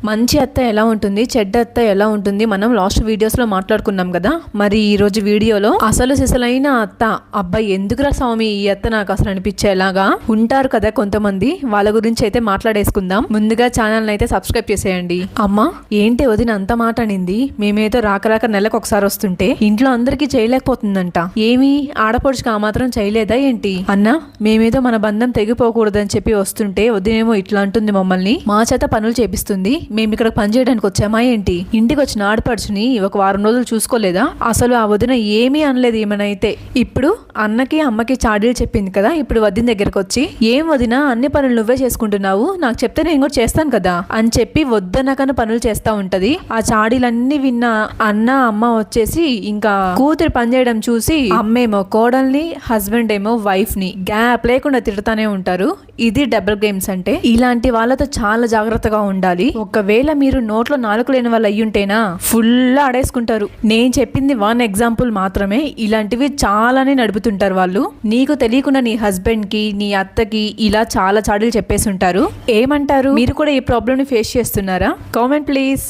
మంచి అత్త ఎలా ఉంటుంది, చెడ్డ అత్త ఎలా ఉంటుంది, మనం లాస్ట్ వీడియోస్లో మాట్లాడుకున్నాం కదా. మరి ఈ రోజు వీడియోలో అసలు సిసలైన అత్త, అబ్బాయి ఎందుకురా స్వామి ఈ అత్త నాకు అసలు అనిపించేలాగా ఉంటారు కదా కొంతమంది, వాళ్ళ గురించి అయితే మాట్లాడేసుకుందాం. ముందుగా ఛానల్ అయితే సబ్స్క్రైబ్ చేసేయండి. అమ్మ ఏంటి వదిన అంత మాట అనింది, మేమేదో రాక నెలకు ఒకసారి వస్తుంటే ఇంట్లో అందరికీ చేయలేకపోతుందంట, ఏమి ఆడపడుచుకు ఆ మాత్రం చేయలేదా ఏంటి అన్న, మేమేదో మన బంధం తెగిపోకూడదని చెప్పి వస్తుంటే వదినేమో ఇట్లా అంటుంది, మమ్మల్ని మా చేత పనులు చేపిస్తుంది, మేము ఇక్కడ పని చేయడానికి వచ్చామా ఏంటి, ఇంటికి వచ్చిన ఆడపడుచుని ఒక వారం రోజులు చూసుకోలేదా, అసలు ఆ వదిన ఏమీ అనలేదు ఏమనైతే. ఇప్పుడు అన్నకి అమ్మకి చాడీలు చెప్పింది కదా, ఇప్పుడు వదిన దగ్గరకు వచ్చి ఏం వదిన అన్ని పనులు నువ్వే చేసుకుంటున్నావు, నాకు చెప్తే నేను కూడా చేస్తాను కదా అని చెప్పి వద్దనకన పనులు చేస్తా ఉంటది. ఆ చాడీలన్నీ విన్న అన్న అమ్మ వచ్చేసి ఇంకా కూతురు పని చేయడం చూసి అమ్మేమో కోడల్ని, హస్బెండ్ ఏమో వైఫ్ ని గ్యాప్ లేకుండా తిడతానే ఉంటారు. ఇది డబుల్ గేమ్స్ అంటే. ఇలాంటి వాళ్ళతో చాలా జాగ్రత్తగా ఉండాలి. ఒకవేళ మీరు నోట్లో నాలుగు లేని వాళ్ళు అయ్యుంటేనా ఫుల్ ఆడేసుకుంటారు. నేను చెప్పింది 1 ఎగ్జాంపుల్ మాత్రమే, ఇలాంటివి చాలానే నడుపుతుంటారు వాళ్ళు. నీకు తెలియకుండా నీ హస్బెండ్ కి, నీ అత్తకి ఇలా చాలా చాడీలు చెప్పేసి ఉంటారు. ఏమంటారు, మీరు కూడా ఈ ప్రాబ్లమ్ ని ఫేస్ చేస్తున్నారా? Comment please.